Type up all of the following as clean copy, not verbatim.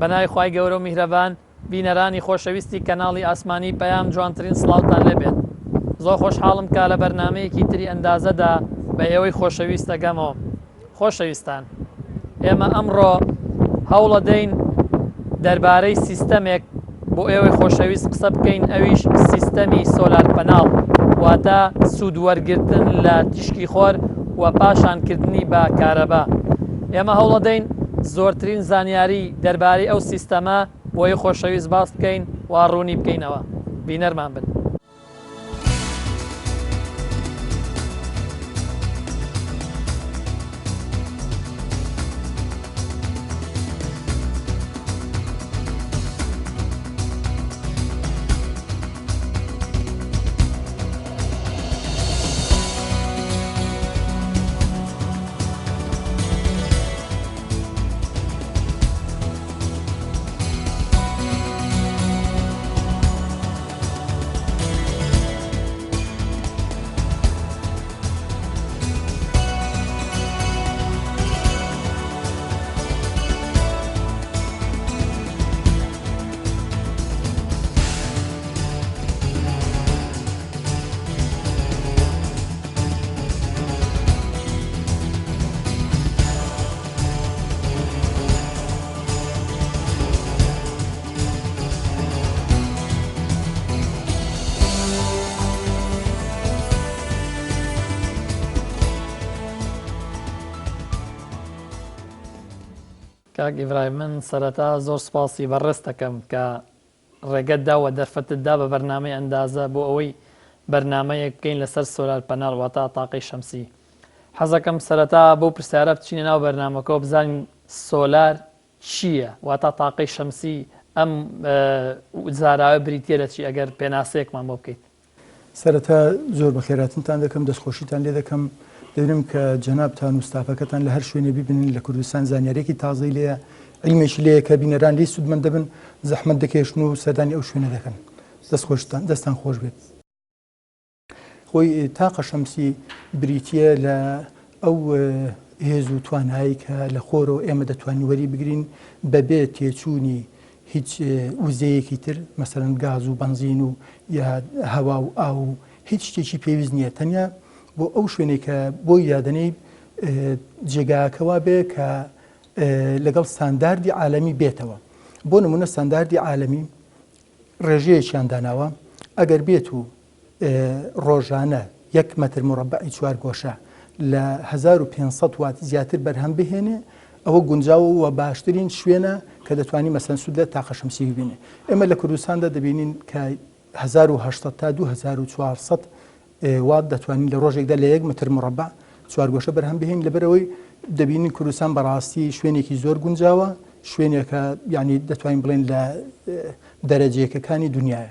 بەناوی خوای گەورە و میهرەبان بینەرانی خۆشەویستی کەناڵی ئاسمانی پەیام جوانترین سڵاوتان لێبێت. زۆر خۆشحاڵم کا لە بەرنامەیەکی تری ئەندازەدا بە ئێوەی خۆشەویست دەگەمەوە. خۆشەویستان، ئێمە ئەمڕۆ هەوڵە دەین دەربارەی سیستەمێک بۆ ئێوەی خۆشەویست قسە بکەین، ئەویش سیستەمی سۆلار پەناڵ، واتە سوود وەرگرتن لە تیشکی خۆر و پاشانکردنی بە کارەبا. ئێمە هەوڵە دەین زۆرترین زانیاری دەربارەی ئەو سیستەمە بۆی خۆشەویست باس بکەین و ڕوونی بکەینەوە. بینەرمان بن. کاک ئیبراهیم، من سەرەتا زۆر سپاسی بەڕێز دەکەم کە ڕێگەتدا و دەرفەتتدا بە بەرنامەی ئەندازە بۆ ئەوەی بەرنامەیەک بکەین لەسەر سۆلار پەناڵ واتە تاقەی شەمسی. حەزەکەم سەرەتا بۆ پرسیارە بچینە ناو بەرنامەکەەوە بزانین سۆلار چییە، واتە تاقەی شەمسی ئەم زاراوە بریتە لە چی، ئەگەر پێناسەیەکمان بۆ بکەیت. سەرەتا زۆر بەخێراتنتان دەکەم، دەستخۆشیتان لێ دەکەم. دەبینم کە جەنابتان و ستافەکەتان لە هەر شوێنێ ببینن لە کوردستان زانیارێکی تازەی لێیە، عیلمێکی لێیە کە بینەران لێی سوودمەند دەبن، زەحمەت دەکێشن و سەردانی ئەو شوێنە دەکەن. دەستان خۆش بێت. خۆی تاقە شەمسی بریتە لە ئەو هێز و توانایی کە لە خۆرەوە ئێمە دەتوانین وەری بگرین بەبێ تێچوونی هیچ وزەیەکی تر، مەسەرەن گاز و بەنزین و یا هەوا و ئاو و هیچ شتێکی پێویست نییە، تەنیا بۆ ئەو شوێنێک کە بۆی یادنەی جێگاکەوا بێ کە لەگەڵ ستانداردی عالەمی بێتەوە. بۆ نمونە ستانداردی عالەمی ڕێژەیەکیان داناوە، ئەگەر بێت و ڕۆژانە 1 مەتر مربعی 4 گۆشە لە 1500 وات زیاتر بەرهەم بهێنێ، ئەوە گونجاو و باشترین شوێنە کە دەتوانین مەسەن سوود لە تاقە شەمسی ببینێ. ئێمە لە کوردستاندا دەبینین کە 1800 تا 2400 وات دەتوانین لە ڕۆژێکدا لە 1 متر مربع 4 گۆشە بەرهەم بهێن. لەبەرەوەی دەبینین کوردستان بەڕاستی شوێنێکی زۆر گونجاوە، شوێنێکە یعنی دەتوانین بڵێن لە دەرەجەیەکەکانی دنیاە.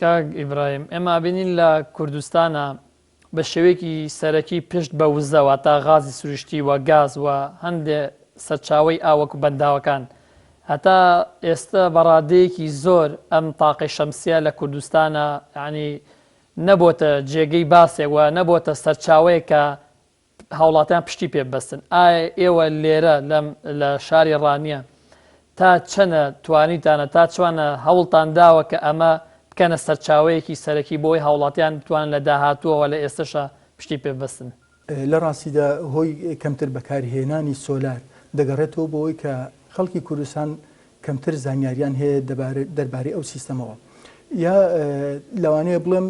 کاک ئیبراهیم، ئێمە بینین لە کوردستانە بە شێوەیەکی سەرەکی پشت بە وزەوە تا غازی سروشتی و گاز و هەندێک سەرچاوەی ئاوەک و بەنداوەکان، هەتا ئێستا بەڕادەیەکی زۆر ئەم تاقەی شەمسیە لە کوردستانە ینی نەبۆتە جێگەی باسێک و نەبۆتە سەرچاوەیە کە هاوڵاتیان پشتی پێ بەستن. ئایا ئێوە لێرە لە شاری ڕانیە تا چەنە توانیتانە، تا چوانە هەوڵتان داوە کە ئەمە بکەنە سەرچاوەیەکی سەرەکی بۆی هاوڵاتیان بتوانن لە داهاتووەوە لە ئێستاشە پشتی پێ بەستن؟ لە ڕاستیدا هۆی کەمتر بەکارهێنانی سۆلار دەگەڕێتەوە بۆەوەی کە خەڵکی کوردستان کەمتر زانیاریان هەیە دەربارەی ئەو سیستەمەوە، یا لەوانەیە بڵێم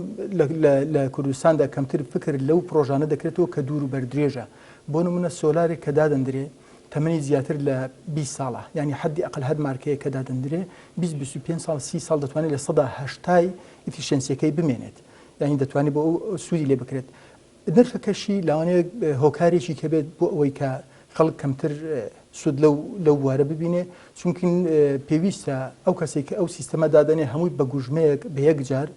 لە کوردستاندا کەمتر فکر لەو پرۆژانە دەکرێتەوە کە دوور و بەردرێژە. بۆ نمونە سۆلارێک کە دادەندرێ تەمەنی زیاتر لە 20 ساڵە، ینی حدی ئەقل هەر مارکەیە کە دادەندرێ 20-25 ساڵ 30 ساڵ دەتوانێت لە 180 ئیفیشنسیەکەی بمێنێت، یعنی دەتوانێت بۆ ئەو سوودی لێ بکرێت. نرخەکەشی لەوانەیە هۆکارێکی کە بێت بۆ ئەوەی کە خەڵک کەمتر سوود لەو وارە ببینێ، چونکە پێویستە ئەو کەسێک کە ئەو سیستەمە دادەنێ هەمووی بە گوژمەیەک بە یەک جار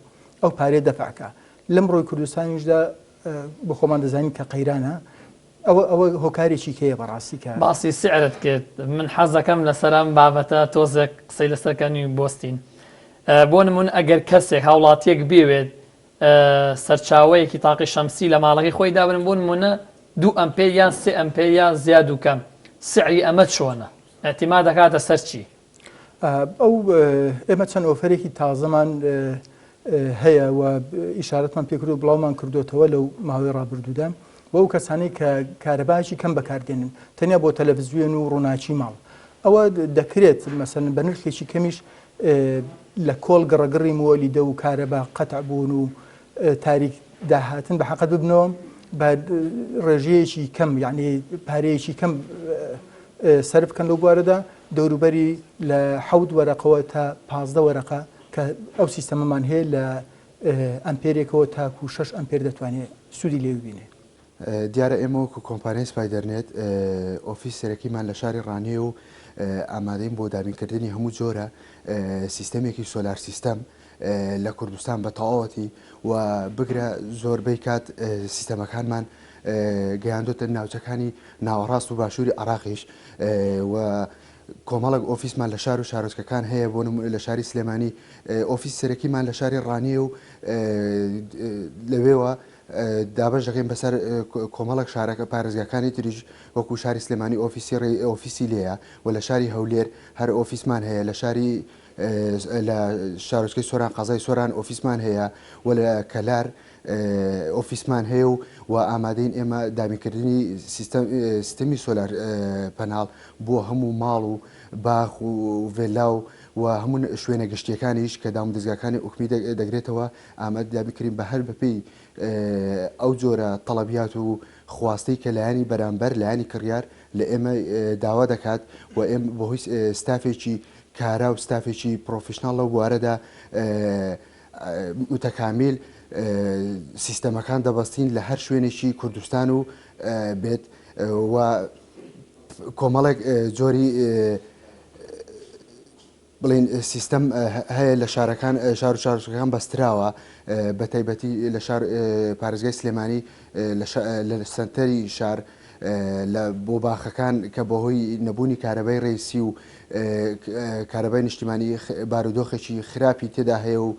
ئەو پارێ دەفعکە. لەم ڕۆی کوردستانیشدا بە خۆمان دەزانین کە قەیرانە، ئەوە هۆکارێکی کەیە بەڕاستی کە باسی سعرت کرد. من حەز دەکەم لەسەرم بابەتە تۆزێک قسەی لەسەرکانی بۆستین. بۆ نمونە ئەگەر کەسێک هاوڵاتیەک بێوێت سەرچاوەیەکی تاقی شەمسی لە ماڵەکەی خۆی دابن، بۆ نمونە 2 ئەمپێر یان 3 ئەمپێر یان زیاد و کەم، سعری ئەمە چۆنە؟ ئەحتیما دەکاتە سەر چی؟ ئەو ئێمە چەند ئۆفەرێکی تازەمان هەیە و ئیشارەتمان پێکرد و بڵاومان کردوتەوە لەو ماوەی ڕابردوودا بۆ ئەو کەسانەی کە کارەبایکی کەم بەکاردێنن تەنیا بۆ تەلەڤیزیۆن و ڕووناچی ماڵ ئەوە دەکرێت مەسەن بە نرخێکی کەمیش لە کۆڵ گەڕەگەڕی مۆلیدە و کارەبا قەتع بوون و تاریک داهاتن بە حەقەت ببنەوە بە ڕێژەیەکی کەم یعنی پارەیەکی کەم سەرف بکەن لەو بوارەدا دەوروبەری لە 7 وەرەقەوە تا 15 وەرەقە کە ئەو سیستەمەمان هەیە لە ئەمپێرێکەوە تاکو 6 ئەمپێر دەتوانێت سوودی لێ ببینێ. دیارە ئێمە وەکو کۆمپانیای سپایدەرنێت ئۆفیس سەرەکیمان لە شاری ڕانێ و ئامادەین بۆ دابینکردنی هەموو جۆرە سیستەمێکی سۆلار سیستەم لە کوردستان بە تەواوەتی و بگرە زۆربەی کات سیستەمەکانمان گەیاندۆتە ناوچەکانی ناوەڕاست و باشووری عراقیش و کۆمەڵک ئۆفیسمان لە شار و شارۆچکەکان هەیە بۆ لە شاری سلێمانی ئۆفیس سەرەکیمان لە شاری ڕانێ و لەوێوە دابش دەکەین بەسەر کۆمەڵک شارەکە پارێزگاکانی تریژ وەکو شاری سلێمانی ئۆفیسی لێیە و لە شاری هەولێر هەر ئۆفیسمان هەیە لە شاری لە شارۆچکەی سۆران قازای سۆران ئۆفیسمان هەیە و لە کەلار ئۆفیسمان هەیە و ئامادەین ئێمە دابینکردنی سیستەمی سۆلار پەناڵ بۆ هەموو ماڵ و باخ و ڤێلا و هەموو شوێنە گەشتیەکانیش کە دام دەستگاکانی ئوکمی دەگرێتەوە ئامادە دابینکردین بە هەر بەپێی ئەو جۆرە تەڵەبیات و خواستەی کە لایانی بەرامبەر لایانی کڕیار لە ئێمە داوا دەکات و ئێمە بەهۆی ستافێکی کارا و ستافێکی پرۆفشناڵ لەو بوارەدا متەکامیل سیستەمەکان دەبەستین لە هەر شوێنێکی کوردستان و بێت و کۆمەڵێک جۆری بڵین سیستەم هەیە لە شارەکان شار و شارۆچکەکان بەستراوە بە تایبەتی لە شار پارێزگای سلێمانی لە سنتەری شار لە بۆ باخەکان کە بەهۆی نەبوونی کارەبای ڕێیسی و کارەبای نیشتیمانی بارودۆخێکی خراپی تێدا هەیە و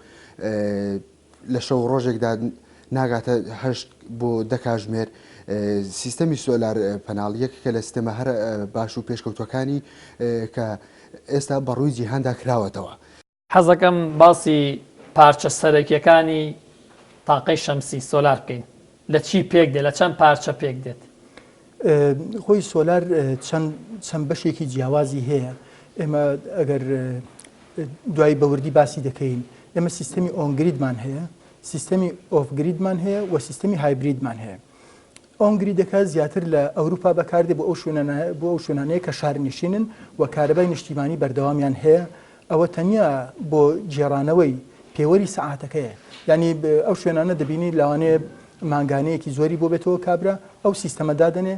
لە شەو ڕۆژێکدا ناگاتە 8 بۆ 10 کاتژمێر سیستەمی سۆلار پەناڵ یەکێکە لە سیستەمە هەر باش و پێشکەوتوەکانی کە ئێستا بەڕووی جیهاندا کراوەتەوە. حەزەکەم باسی پارچە سەرەکیەکانی تاقەی شەمسی سۆلار بکەین. لە چی پێک دێت لە چەند پارچە پێک دێت؟ خۆی سۆلار چەند بەشێکی جیاوازی هەیە. ئێمە ئەگەر دوای بەوردی باسی دەکەین ئێمە سیستەمی ئۆنگریدمان هەیە، سیستەمی ئۆفگریدمان هەیە و سیستەمی هایبریدمان هەیە. ئۆنگریدەکە زیاتر لە ئەوروپا بەکاردێ بۆ ئەو شوێنانەیە کە شارنشینن و کارەبای نیشتیمانی بەردەوامیان هەیە ئەوە تەنیا بۆ جێڕانەوەی پێوەری سەعاتەکەیە. یعنی ئەو شوێنانە دەبینی لەوانەیە مانگانەیەکی زۆری بۆ بێتەوە کابرا ئەو سیستەمە دادنێ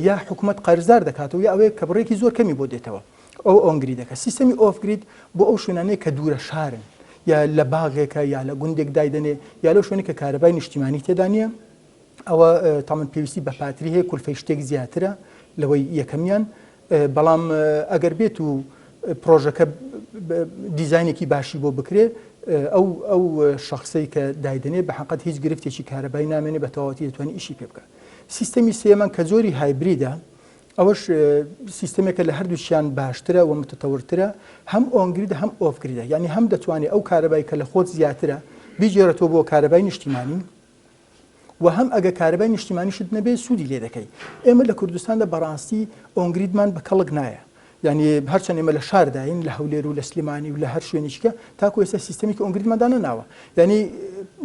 یا حکوومەت قەرزدار دەکاتەوە یا ئەوەیە کە بڕێکی زۆر کەمی بۆ دێتەوە ئەو ئۆنگریدەکە. سیستەمی ئۆفگرید بۆ ئەو شوێنانەیە کە دوورە شارن یا لە باغێکە یا لە گوندێک دایدنێ یا لەو شوێنی کە کارەبای نیشتیمانی تێدا نیە ئەوە تامن پێویستی بە پاتری هەیە کولفەی شتێک زیاترە لەوەی یەکەمیان بەڵام ئەگەر بێت و پرۆژەکە دیزاینێکی باشی بۆ بکرێ ئەو شخصەی کە دایدنێ بە حقیقت هیچ گرفتێکی کارەبای نامێنێ بە تەواوەتی دەتوانێت ئیشی پێ بکات. سیستەمی سێمان کە زۆری هایبریدە ئەوەش سیستەمێکە لە هەردووشیان باشترە و متتەورترە هەم ئۆنگریدە هەم ئۆفگریدە یعنی هەم دەتوانێت ئەو کارەبای کە لە خۆت زیاترە بیجێڕێتەوە بۆ کارەبای نیشتیمانی و هەم ئەگە کارەبای نیشتیمانیشت نەبێ سوودی لێ دەکەی. ئێمە لە کوردستاندا بەڕاستی ئۆنگریدمان بە کەڵک نایە. یعنی هەرچەند ئێمە لە شارداین لە هەولێر و لە سلێمانی و لە هەر شوێنێکە تاکو ئێستا سیستەمێکی ئۆنگریدماندانە ناوە. یعنی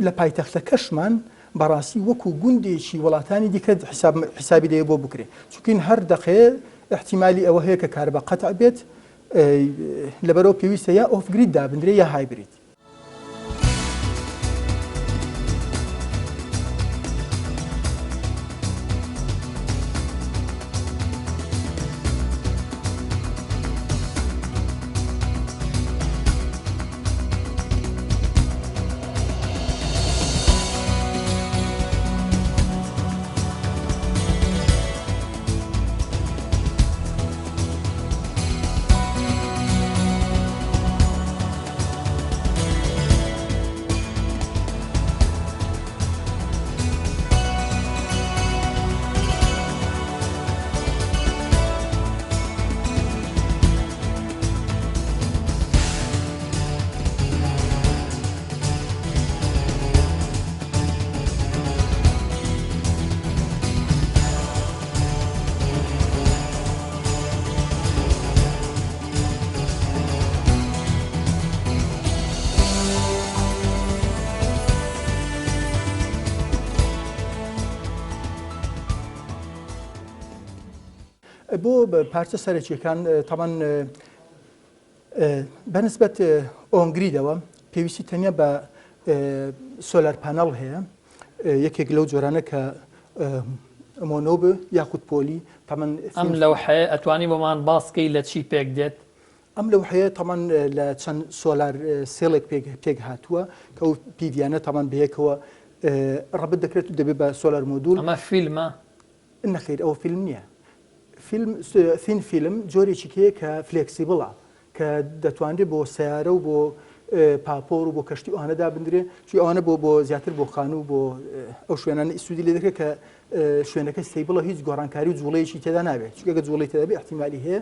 لە پایتەختە کەشمان بەڕاستی وەکو گوندێکی وڵاتانی دیکە حسابی دەیە بۆ بکرێ. چونکین هەر دەقەیە احتیمالی ئەوە هەیە کە کارەبا قەتع بێت لەبەرەوە پێویستە یا ئۆفگرید دابندرێ یا هایبرید. بۆ پارچە سەرەکیەکان تاوان بەنسبەت ئۆنگریدەوە پێویستی تەنیا بە سۆلار پانەڵ هەیە یەکێک لەو جۆرانە کە مۆنۆ بە یاخود پۆلی تامان ئەم لەوحەیە ئەتوانی بۆمان باسکەی لە چی پێک دێت ئەم لەوحەیە تامان لە چەند سۆلار سێڵێک پێک هاتووە کە ئەو پیڤیانە تامان بەیەکەوە ڕەبەت دەکرێت و دەبێت بە سۆلار مۆدول ئەمە فیلمە نەخیر ئەوە فیلم نییە ثین فیلم جۆرێکی هەیە کە فلێکسیبڵە کە دەتوانرێت بۆ سیارە و بۆ پاپۆر و بۆ کەشتی ئەوانەدا بندرێ چی ئەوانە بۆ زیاتر بۆ خانوو بۆ ئەو شوێنانە ئیسودی لێ دەکرێت کە شوێنەکە سیبڵە هیچ گۆڕانکاری و جوڵەیەکی تێدا نابێت چکەگە جوڵی تێدا بێ احتیمالی هەیە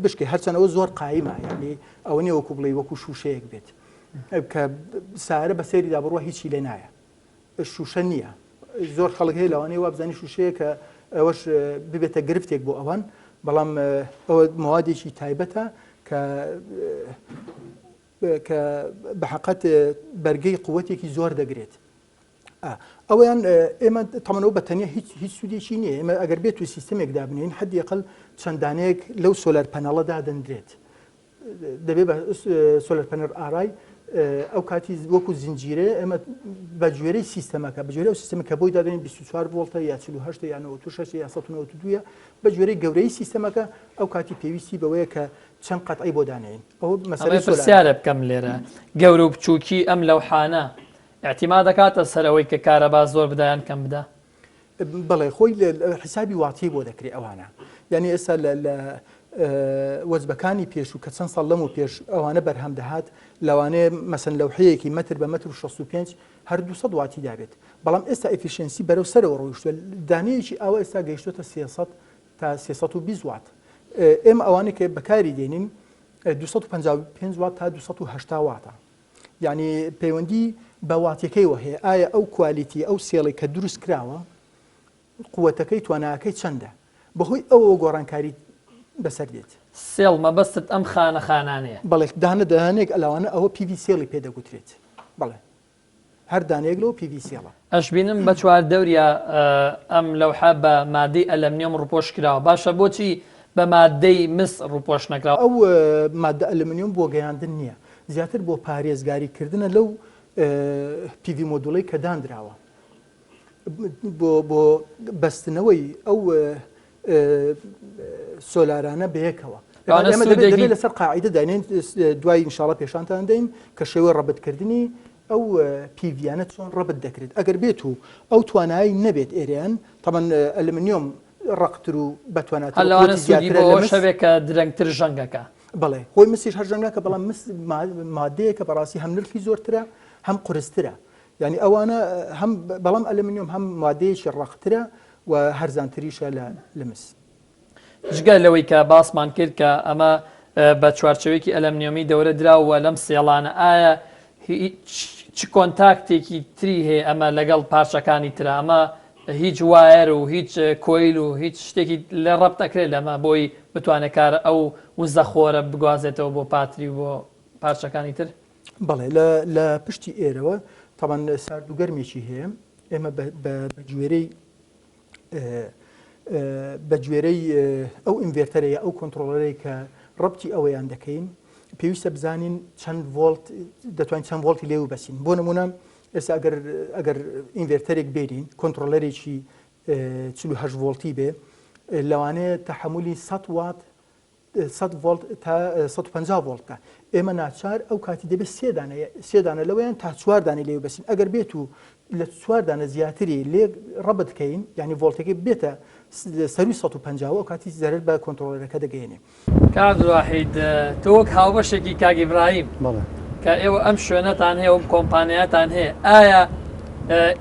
بشکێ هەرچەندەوە زۆر قایمە یعنی ئەوە نیە وەکو بڵێ وەکو شوشەیەک بێت کە سارە بە سەیریدا بڕوە هیچی لێ نایە شوشە نییە زۆر خەڵک هەیە لەوانەیە وابزانی شوشەیە کە ئەوەش ببێتە گرفتێک بۆ ئەوان بەڵام ئەوە موادێکی تایبەتە کە بەحقەت بەرگەی قووەتێکی زۆر دەگرێت ئەویان ئێمە تەمەنەوە بە تەنیا هیچ سوودێکی نییە ئێمە ئەگەر بێت و سیستەمێک دابنین حدیقل چەندانەیەک لەو سۆلار پەنەڵەدا دەندرێت دەبێت بە سۆلار پەنەر ئارای ئەو کاتی وەکو زنجیرە ئێمە بە گوێرەی سیستەمەکە بە گوێرە سیستەمەکە بۆی دادێن 24 ڤۆڵتە یا 48 یا 96 یا 192 بە گوێرەی گەورەی سیستەمەکە ئەو کاتی پێویستی بەوەیە کە چەند قەتعی بۆ دانین ئەو مەسەلەی پرسیارە بکەم لێرە گەورە و بچووکی ئەم لەوحانە احتیما دەکاتە سەرەوەی کە کارەبا زۆر بدایان کەم بدە بەڵێ خۆی حسابی واتی بۆ دەکرێت ئەوانە یعنی ئێستا لە وەزبەکانی پێش و کە چەند ساڵ لەم و پێش ئەوانە بەرهەم دەهات لەوانەیە مەسەن لەوحەیەکی مەتر بە مەتر و 65 هەر 200 واتی دابێت بەڵام ئێستا ئەفیشنسی بەرەو سەرەوە ڕۆیشتووە دانەیەکی ئەوە ئێستا گەیشتوتە 300 تا 320 وات ئێمە ئەوانە کە بەکاری دێنین 255 وات تا 280 واتە یعنی پەیوەندی بە واتەکەیەوە هەیە ئایا ئەو کوالیتی ئەو سێڵی کە دروست کراوە قووەتەکەی تواناکەی چەندە بەهۆی ئەوە گۆڕانکاری بەسەر دێت سێڵ مەبەستت ئەم خانەخانانەیە بەڵێ دانەیەک ئەلاوانە ئەوە پیV سێڵی پێدەگوترێت بەڵێ هەر دانەیەک لەوە پیV سێڵە ئەش بینم بە چوار دەوریا ئەم لەوحە بە مادەی ئەلەمنیۆم ڕووپۆش کراوە باشە بۆچی بە مادەی مس ڕووپۆش نەکراوە ئەو مادە ئەلمنیۆم بۆ گەیاندن نییە زیاتر بۆ پارێزگاریکردنە لەو پیV مۆدوڵی کە دانراوە بۆ بەستنەوەی ئەو سۆلارانە بەیەکەوە دەبێت لەسەر قاعدە داینین دوای ئینشاڵە پێشانتان دەین کە شێوەی ڕەبەتکردنی ئەو پیڤیانە چۆن ڕەبەت دەکرێت ئەگەر بێت و ئەو توانایی نەبێت ئێریان تەمەن ئەلمنیۆم ڕقتر و بەتوانێت شەوێک کە درەنگتر ژەنگەکە بڵێ خۆی مسیش هەر ژەنگەکە بەڵام مادەیە کە بەڕاستی هەم نرخی زۆرترە هەم قورسترە یعنی ئەوانە هەم بەڵام ئەلمنیۆم هەم مادەیەکی ڕقترە و هەرزانتریشە لە مس جگە لەوەی کە باسمان کرد کە ئەمە بە چوارچەوەیەکی ئەلەمنیۆمی دەورە دراوە لەم سێڵانە ئایا چ کۆنتاکتێکی تری هەیە ئەمە لەگەڵ پارچەکانی ترە ئەمە هیچ وایر و هیچ کۆیل و هیچ شتێکی لە ڕەبت دەکرێت لەمە بۆی بتوانێت کارە ئەو وزەخۆرە بگوازێتەوە بۆ پاتری بۆ پارچەکانی تر بەڵێ لە پشتی ئێرەوە تاوان ساردوگەرمێکی هەیە ئێمە بە گوێرەی ئەو ئینڤێرتەرەیە ئەو کۆنتڕۆلەرەی کە ڕەبتی ئەوەیان دەکەین پێویستە بزانین چەند ڤۆڵت دەتوانین چەند ڤۆڵتی لێو بەسین بۆ نمونە ئێستا ئەگەر ئینڤێرتەرێک بێرین کۆنتڕۆلەرێکی 48 ڤۆڵتی بێ لەوانەیە تەحملی 100 وات 100 ڤۆڵت تا 150 ڤۆڵتە ئێمە ناچار ئەو کاتی دەبێت سێ دانە لەوەیان تا 4 دانە لێو بەسین ئەگەر بێت و لە 4 دانە زیاتری لێ ڕەبت بکەین یعنی ڤۆڵتەکەی بێتە سەروی 150 ئەو کاتی زەرر بە کۆنتڕۆلەرەکە دەگەێنێ کابراحید تۆ وەک هاوبەشێکی کاک ئیبراهیم کە ئێوە ئەم شوێنەتان هەیە و کۆمپانیاتان هەیە ئایا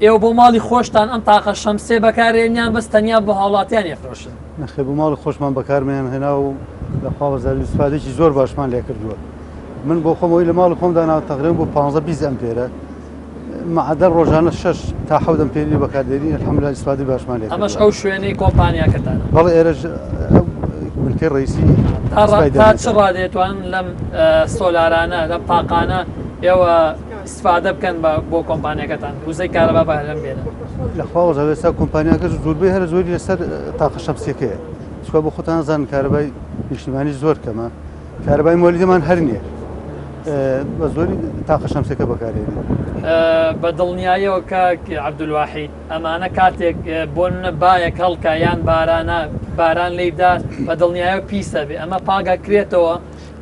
ئێوە بۆ ماڵی خۆشتان ئەم تاقە شەمسێ بەکارێنیان بەس تەنیا بۆ هاوڵاتیان یەفرۆشن نەخێ بۆ ماڵی خۆشمان بەکارمیان هێنا و لە خواوەزار استفادێکی زۆر باشمان لێ کردووە من بۆ خۆمەوەی لە ماڵی خۆمدا تقریبا بۆ 15-20 ئەمپێرە معدل ڕۆژانە 6 تا 7 ئەمپێری بەکاردێنی الحەمدولله استفادەی باشمان لێ ئەمەش ئەو شوێنەی کۆمپانیاکەتانە بەڵێ ئێرەش بنکەی ڕئیسی تا چ ڕادێتوان لەم سۆلارانە لەم تاقانە ئێوە استفادە بکەن بۆ کۆمپانیەکەتان وزەی کارەبا بەهرەم بێنن لە خواوەزار ئێستا کۆمپانیاکەش زۆربەی هەر زۆری لەسەر تاقە شەمسیەکەیە چکە بۆ خۆتان زان کارەبای نیشتیمانی زۆر کەمە کارەبای مۆلیدەمان هەر نییە بە زۆری تاقە شەمسەکە بەکارێنێت بە دڵنیاییەوە کە عەبدولواحید ئەمانە کاتێک بۆ بایەک هەڵکە یان باران لێدار بە دڵنیایە پیسە بێ ئەمە پاگاکرێتەوە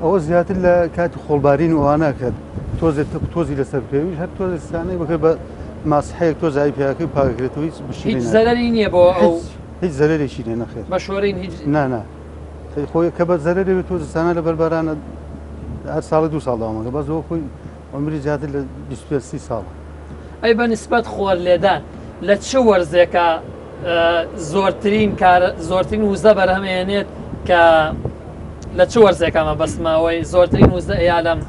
ئەوە زیاتر لە کاتی خۆڵبارین وانە کرد تۆزی لەسەر پێویش هەر تۆزستانەی بکە بە ماسحەیەک تۆ زای پیاکەی پاگەکرێتەوە هیچ زەرەری نییە بۆ ئەو هیچ زەرێکی لێ نەخێت بە شۆرین هیچ نانا خۆی کە بە زەرێ بێت تۆزستانە لە بەربارانە هەر ساڵی 2 ساڵ داوامەکە بە زۆر خۆی عمری زیاتر لە 20 ساڵ ئەی بە نسبەت خۆر لێدان لە چ وەرزێکە زۆرترین وزە بەرهەمێنێت کە لە چ وەرزێکەمە بەسماوەی زۆرترین وزە ئەیا لەم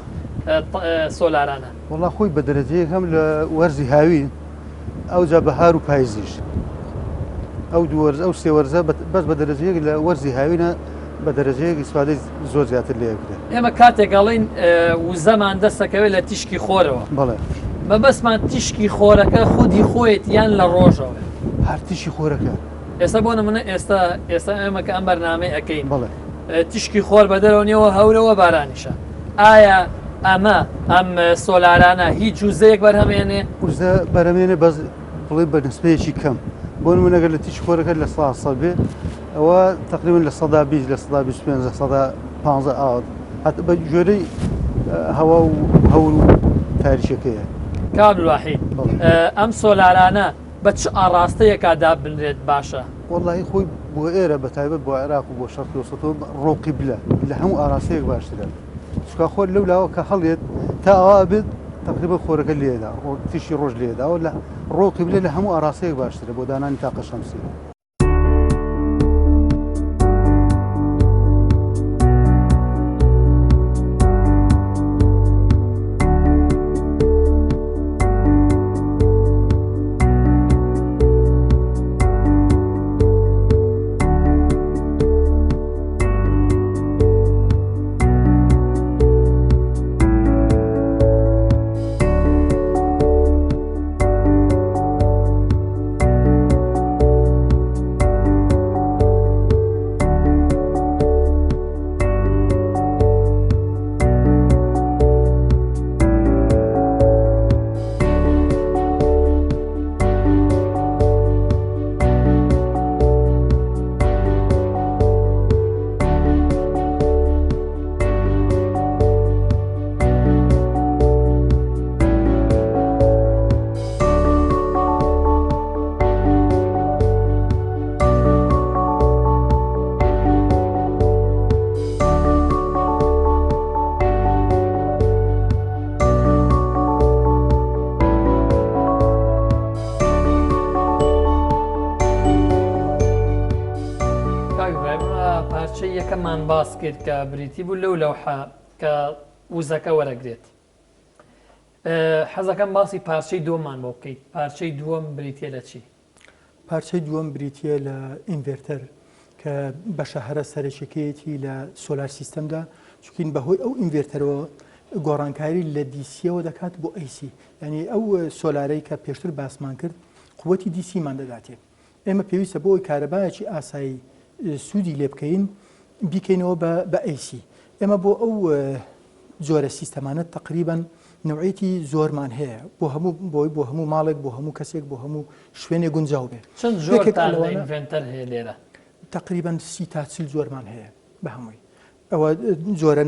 سۆلارانە وڵا خۆی بە دەرەجەیەک هەم لە وەرزی هاوی ئەو جا بەهار و پاییزیش ئەو دوو وەرز ئەو سێ وەرزە بەس بە دەرەجەیەک لە وەرزی هاوینە بە دەرەجەیەک ئیسفادەی زۆر زیاتر لێکرێت ئێمە کاتێک گەڵین وزەمان دەستەکەوێت لە تیشکی خۆرەوە بەڵێ بەبەسمان تیشکی خۆرەکە خودی خۆیت یان لە ڕۆژەوە هەر تیشی خۆرەکە ئێستا بۆ نمونە ئێستا ئێمە کە ئەم بەرنامەی ئەەکەین بەڵێ تیشکی خۆر بە دەرەوەنیەوە هەورەوە بارانیشە ئایا ئەم سۆلارانە هیچ جوزەیەک بەرهەمێنێ وزە بەرەمێنێ بەس بڵێ بە نسبەیەکی کەم بۆ نمونەگەر لە تیش خۆرەکە لە سا بێ ئەوە تقریبا لە 120 لە 125 150 ئاوت هەتا بە ژێرەی هەوا و هەور و تاریشەکەیە کابلواحید ئەم سۆلارانە بە چ ئاڕاستەیەکا دابنرێت باشە وەڵی خۆی بۆ ئێرە بە تایبەت بۆ عێراق و بۆ شەرقی وسەتەوە ڕۆقی بلە لە هەموو ئاراستەیەک باشترە چکە خۆر لەولاوە کە هەڵێت تا ئەوە بێت تقریبا خۆرەکە لێدا تیشی ڕۆژ لێداوە لە ڕۆقی بلێ لە هەموو ئاراستەیەک باشترە بۆ دانانی تاقە شەمسی یەکەمان باس کرد کە بریتی بوو لەو لەوحە کە وزەکە وەرەگرێت حەزەکەم باسی پارچەی دووەممان بۆ بکەیت پارچەی دووەم بریتە لە چی پارچەی دووەم بریتە لە ئینڤێرتەر کە بەشە هەرە سەرچەکەیەتی لە سۆلار سیستەمدا چکین بەهۆی ئەو ئینڤێرتەرەوە گۆڕانکاری لە دیسیەوە دەکات بۆ ئەیسی ینی ئەو سۆلارەی کە پێشتر باسمان کرد قووەتی دیسیمان دەداتێ ئێمە پێویستە بۆ ئەوی کارەبایەکی ئاسایی سوودی لێ بکەین بیکەینەوە بە ئەیسی ئێمە بۆ ئەو جۆرە سیستەمانە تقریبا نوعیتی زۆرمان هەیە بۆ هەموو ماڵێک بۆ هەموو کەسێک بۆ هەموو شوێنێ گونجاو بێ چەند ژۆرتانڤنتەر هەیە لێرە تقریبا 30 تا 40 زۆرمان هەیە بە هەمووی ئەوە جۆرە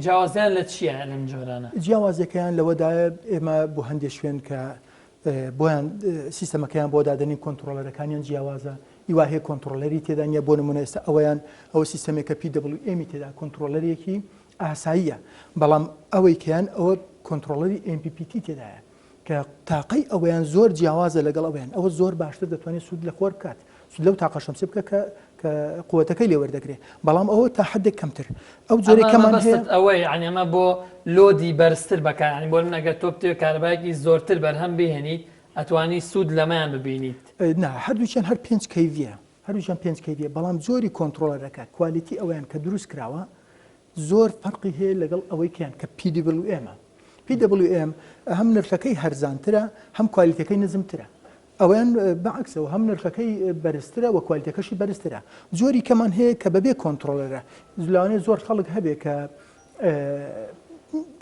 جیاوازیان لە چیە لەم جۆرانە جیاوازەکەیان لەوەدایە ئێمە بۆ هەندێک شوێن کە بۆیان سیستەمەکەیان بۆ دادنی کۆنتترۆلەرەکانیان جیاوازە هیوا هەیە کۆنتترۆلەری تێدا نیە بۆ نمونە ئێستا ئەوەیان ئەوە سیستەمێکە PWM تێدا کۆنتترۆلەرێکی ئاساییە بەڵام ئەوەی کەیان ئەوە کۆنتترۆلەری MPPT تێدایە کە تاقەی ئەوەیان زۆر جیاوازە لەگەڵ ئەویان ئەوە زۆر باشتر دەتوانێت سوود لە خۆر بکات سود لەو تاقە شەمسی بکە کە قووەتەکەی لێ وەردەگرێت بەڵام ئەوە تا حدێک کەمتر ئەو جۆرەکەمان هەیە ئەوەی عنی ئەمە بۆ لۆدی بەرزتر بەکارانی بۆ ئەگەر تۆ بتێ کارەبایەکی زۆرتر بەرهەم بهێنیت ئەتوانی سوود لەمایان ببینیت نا هەردووچیان هەر 5 کەیڤە هەرویان 5 کەیڤە بەڵام زۆری کۆنتترۆلەرەکە کوالیتی ئەویان کە دروست کراوە زۆر فەرقی هەیە لەگەڵ ئەوەی کیان کە PWM PWM هەم نرخەکەی هەرزانترە هەم کوالیتەکەی نزمترە ئەویان بەعکسەوە هەم نرخەکەی بەرزترە و کوالیتەکەشی بەرزترە. جۆری کەمان هەیە کە بەبێ کۆنتترۆلەرە لەوانێ زۆر خەڵک هەبێت کە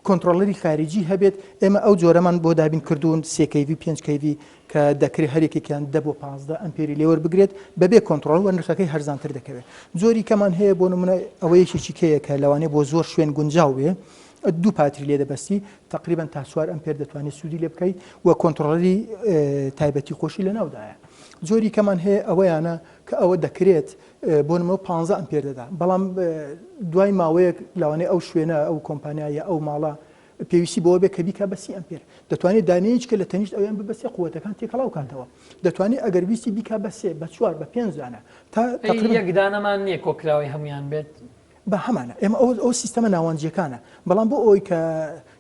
کۆنتترۆلەری خارجی هەبێت ئێمە ئەو جۆرەمان بۆ دابین کردوون سێکەیوی 5کەوی کە دەکرێت هەرێکێکیان 10 بۆ 15 ئەمپێری لێوە بگرێت بەبێ کۆنتترۆل و نرخەکەی هەرزانتر دەکەوێت. جۆری کەمان هەیە بۆ نمونە ئەوەیەکی کەیە کە لەوانێ بۆ زۆر شوێن گونجاو بێ 2 پاتری لێ دەبەستی تقریبان تا 4 ئەمپێر دەتوانێت سوودی لێ بکەیت و کۆنتترۆلەری تایبەتی خۆشی لە ناودایە. جۆری کەمان هەیە ئەوەیانە کە ئەوە دەکرێت بۆ نمە 15 ئەمپێر دەدا بەڵام دوای ماوەیەک لەوانێ ئەو شوێنە ئەو کۆمپانیایە ئەو ماڵە پێویستی بۆ بێ کە بیکە بە 30 ئەمپێر دەتوانێت دانەیەک کە لە تەنیشت ئەویان ببەسێ قووەتەکان تێکەڵاو کاتەوە دەتوانێت ئەگەر ویستی بیکە بە 3 بە 4 بە 5 دانە تا یەکدانەمان نییە کۆکراوی هەمویان بێت بە هەمانە ئێمە ئەو سیستەمە ناوانجیەکانە بەڵام بۆ ئەوی کە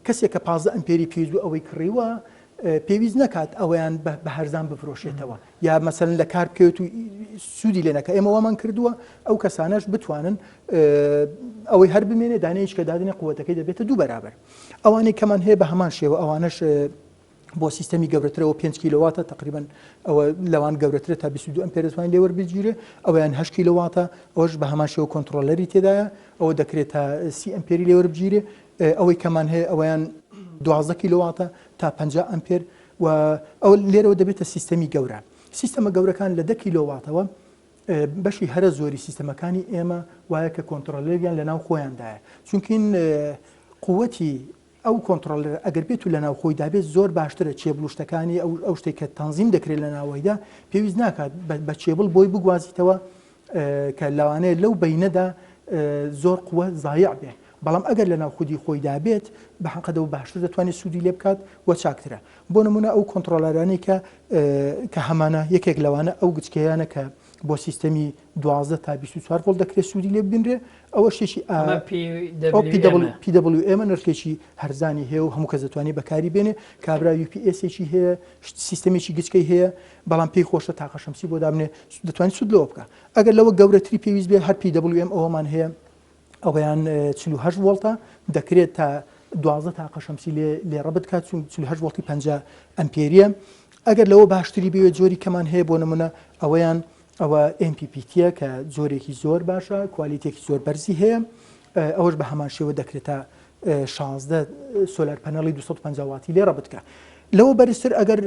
کەسێک کە 15 ئەمپێری پێویست و ئەوەی کڕیوە پێویست نکات ئەویان بە هەرزان بفرۆشێتەوە یا مەسەن لە کار بکەوێت و سوودی لێ نەکە ئێمە وەمان کردووە ئەو کەسانەش بتوانن ئەوەی هەر بمێنێ دانەیەش کە دادنێ قووەتەکەی دەبێتە 2 بەرابەر ئەوانەی کەمان هەیە بە هەمان شێوە ئەوانش بۆ سیستەمی گەورەترەوە 5 کیلوواتە تقریبان ئەوە لەوان گەورەترە تا 22 ئەمپێر دەتوانین لێوە بگیرێ ئەویان 8 کیلوواتە ئەوش بە هەمان شێوە کۆنتترۆلەری تێدایە ئەوە دەکرێت تا 30 ئەمپێری لێوە بگیرێ ئەوەی کەمان هەیە ئەویان 12 کیلوواتە تا 50 ئەمپێر و ئەو لێرەوە دەبێتە سیستەمی گەورە سیستەمە گەورەکان لە 10 کیلوواتەوە بەشی هەرە زۆری سیستەمەکانی ئێمە وایە کە کۆنتترۆلەریان لە ناو خۆیاندایە چونکین قووەتی ئەو کۆنتترۆلەر ئەگەر بێت و لە ناو خۆی دابێت زۆر باشترە چێبڵوشتەکانی ئەو شتێک کە تەنزیم دەکرێت لە ناوەیدا پێویست ناکات بە چێبڵ بۆی بگوازیتەوە کە لەوانەیە لەو بەینەدا زۆر قووە زایع بێ بەڵام ئەگەر لە ناو خودی خۆی دابێت بە حەقەدەوە باشتر دەتوانێت سوودی لێ بکات و چاکترە بۆ نمونە ئەو کۆنتترۆلەرانی کە هەمانە یەکێک لەوانە ئەو گچکەیانە کە بۆ سیستەمی 12 تا 24 ڤۆڵت دەکرێت سوودی لێ ببینرێ ئەوە شێشی PWM نرخێکی هەرزانی هەیە و هەموو کەس دەتوانێت بەکاری بێنێ کابرا UPS-ێکی هەیە سیستەمێکی گچکەی هەیە بەڵام پێی خۆشە تاقە شەمسی بۆ دابنێ دەتوانێت سوود لەوە بکە ئەگەر لەوە گەورەتری پێویست بێ هەر PWM ئەوەمان هەیە ئەویان 48 ڤۆڵتە دەکرێت تا 12 تاقە شەمسی لێڕە بکات 48 ڤۆڵتی 50 ئەمپێریە ئەگەر لەوە باشتری بێت جۆری کەمان هەیە بۆ نمونە ئەوەیان ئەوە MPPTە کە زۆرێکی زۆر باشە کوالیتێکی زۆر بەرزی هەیە ئەوەش بە هەمان شێوە دەکرێتە 16 سۆلار پەنەڵی 250 واتی لێڕە بکە لەوە بەرزتر ئەگەر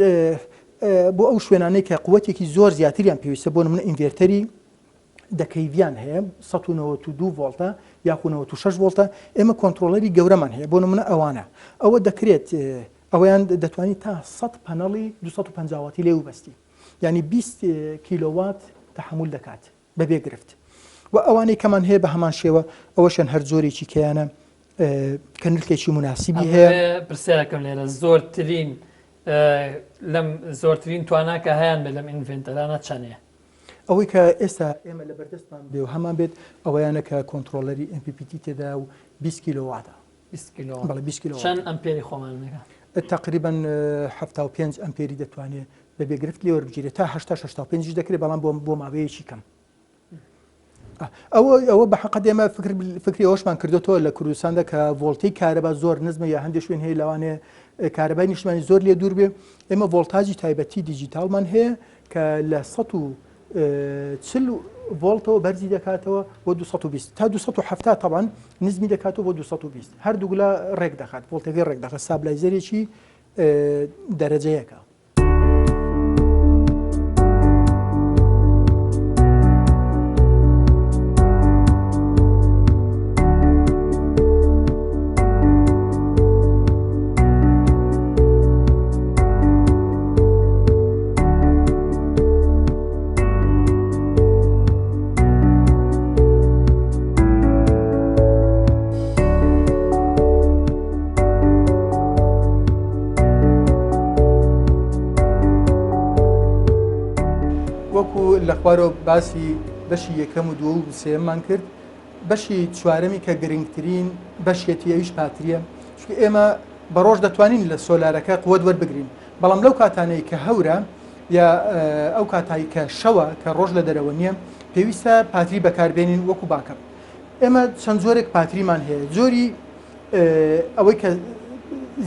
بۆ ئەو شوێنانەی کە قووەتێکی زۆر زیاتریان پێویستە بۆ نمونە ئینڤێرتەری دەکەیڤیان هەیە 192 ڤۆڵتە یاخو 96 ڤۆڵتە ئێمە کۆنتترۆلەری گەورەمان هەیە بۆ نمونە ئەوە دەکرێت ئەویان دەتوانێت تا 100 پەنەڵی 250 واتی لێ وبەستی یعنی 20 کیلووات تحمل دەکات بەبێ گرفت و ئەوانەی کەمان هەیە بە هەمان شێوە ئەوەشان هەر زۆرێکی کەیانە کە نرخێکی مناسیبی هەیە پرسیارەکەم لێرە زۆرترین لەم زۆرترین تواناکە هەیان بێت لەم ئینڤێنتەرانە چەندەیە ئەوەی کە ئێستا ئێمە لە بەردەستمان بێ و هەمان بێت ئەوەیانە کە کۆنتترۆلەری MPPT تێدا و 20 کیلوواتە 20 کیلو چەند ئەمپێری خۆمان تقریبا 75 ئەمپێری دەتوانێت بەبێ گرفت لێوە بگیرێت تا 85 دەکرێت بەڵام بۆ ماوەیەکی کەم ئەوە بە حەقەت ئێمە فکری ئەوشمان کردوتەوە لە کوردستاندا کە ڤۆڵتەی کارەبا زۆر نزمە یا هەندێک شوێن هەیە لەوانێ کارەبای نیشتمانی زۆر لێ دوور بێ ئێمە ڤۆڵتاژی تایبەتی دیجیتالمان هەیە کە لە 140 ڤۆڵتەوە بەرزی دەکاتەوە بۆ 220 تا 270 طبعا نزمی دەکاتەوە بۆ 220 هەردووگلا ڕێک دەخات ڤۆڵتەکەی ڕێک دەخات سابلایزەرێکی دەرەجەیەکە لە خوارەوە باسی بەشی یەکەم و دووە و سێممان کرد بەشی چوارەمی کە گرنگترین بەشێتی ئەویش پاتریە چونکە ئێمە بە ڕۆژ دەتوانین لە سۆلارەکە قووەت وەربگرین بەڵام لەو کاتانەی کە هەورە یا ئەو کاتایی کە شەوە کە ڕۆژ لە دەرەوە نییە پێویستە پاتری بەکاربێنین وەکو باکەم ئێمە چەند جۆرێک پاتریمان هەیە جۆری ئەوەی کە